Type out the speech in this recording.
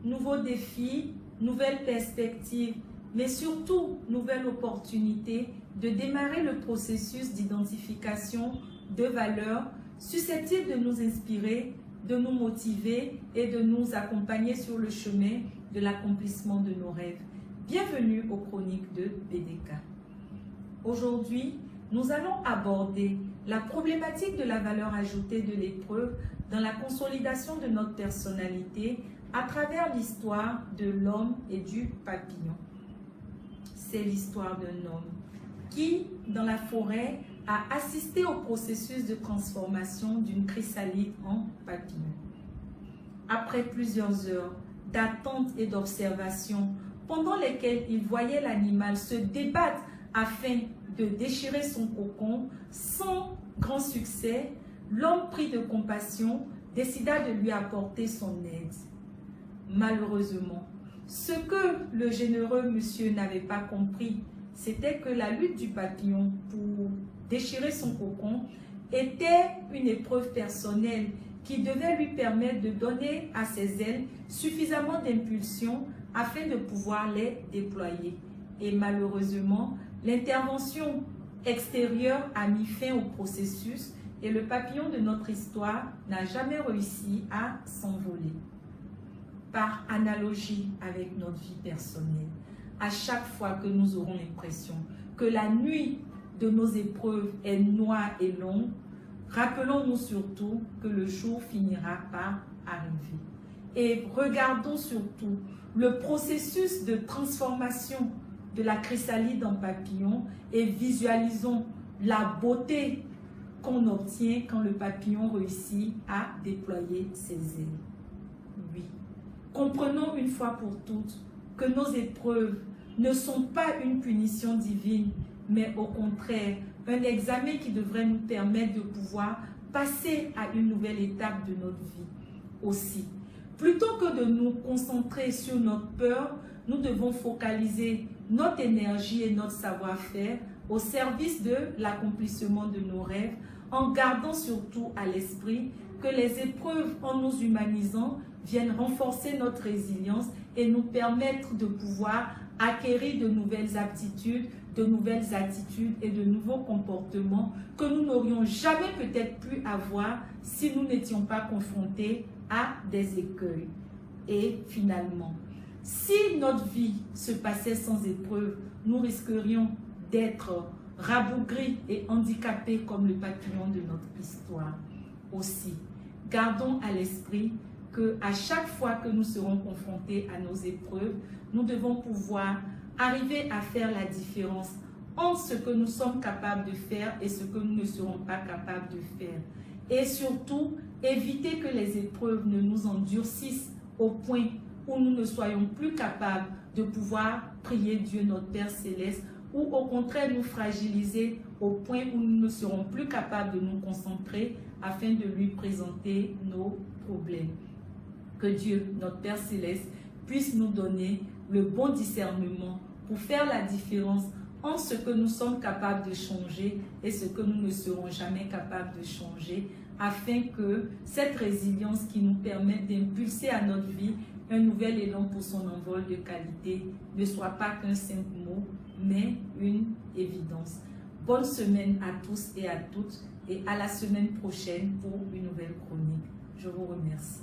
nouveaux défis, nouvelles perspectives, mais surtout nouvelle opportunité de démarrer le processus d'identification de valeurs susceptibles de nous inspirer, de nous motiver et de nous accompagner sur le chemin de l'accomplissement de nos rêves. Bienvenue aux Chroniques de BDK. Aujourd'hui, nous allons aborder la problématique de la valeur ajoutée de l'épreuve dans la consolidation de notre personnalité à travers l'histoire de l'homme et du papillon. C'est l'histoire d'un homme qui, dans la forêt, a assisté au processus de transformation d'une chrysalide en papillon. Après plusieurs heures d'attente et d'observation, pendant lesquelles il voyait l'animal se débattre afin de déchirer son cocon, sans grand succès, l'homme pris de compassion décida de lui apporter son aide. Malheureusement, ce que le généreux monsieur n'avait pas compris, c'était que la lutte du papillon pour déchirer son cocon était une épreuve personnelle qui devait lui permettre de donner à ses ailes suffisamment d'impulsion afin de pouvoir les déployer. Et malheureusement, l'intervention extérieure a mis fin au processus et le papillon de notre histoire n'a jamais réussi à s'envoler. Par analogie avec notre vie personnelle, à chaque fois que nous aurons l'impression que la nuit de nos épreuves est noire et longue, rappelons-nous surtout que le jour finira par arriver. Et regardons surtout le processus de transformation de la chrysalide en papillon et visualisons la beauté qu'on obtient quand le papillon réussit à déployer ses ailes. Oui, comprenons une fois pour toutes que nos épreuves ne sont pas une punition divine, mais au contraire, un examen qui devrait nous permettre de pouvoir passer à une nouvelle étape de notre vie. Aussi, plutôt que de nous concentrer sur notre peur, nous devons focaliser notre énergie et notre savoir-faire au service de l'accomplissement de nos rêves, en gardant surtout à l'esprit que les épreuves, en nous humanisant, viennent renforcer notre résilience et nous permettre de pouvoir acquérir de nouvelles aptitudes, de nouvelles attitudes et de nouveaux comportements que nous n'aurions jamais peut-être pu avoir si nous n'étions pas confrontés à des écueils. Et finalement, si notre vie se passait sans épreuve, nous risquerions d'être rabougris et handicapés comme le papillon de notre histoire. Aussi, gardons à l'esprit qu'à chaque fois que nous serons confrontés à nos épreuves, nous devons pouvoir arriver à faire la différence entre ce que nous sommes capables de faire et ce que nous ne serons pas capables de faire. Et surtout, éviter que les épreuves ne nous endurcissent au point où nous ne soyons plus capables de pouvoir prier Dieu notre Père Céleste, ou au contraire nous fragiliser au point où nous ne serons plus capables de nous concentrer afin de lui présenter nos problèmes. Que Dieu, notre Père Céleste, puisse nous donner le bon discernement pour faire la différence entre ce que nous sommes capables de changer et ce que nous ne serons jamais capables de changer, afin que cette résilience qui nous permet d'impulser à notre vie un nouvel élan pour son envol de qualité ne soit pas qu'un simple mot, mais une évidence. Bonne semaine à tous et à toutes et à la semaine prochaine pour une nouvelle chronique. Je vous remercie.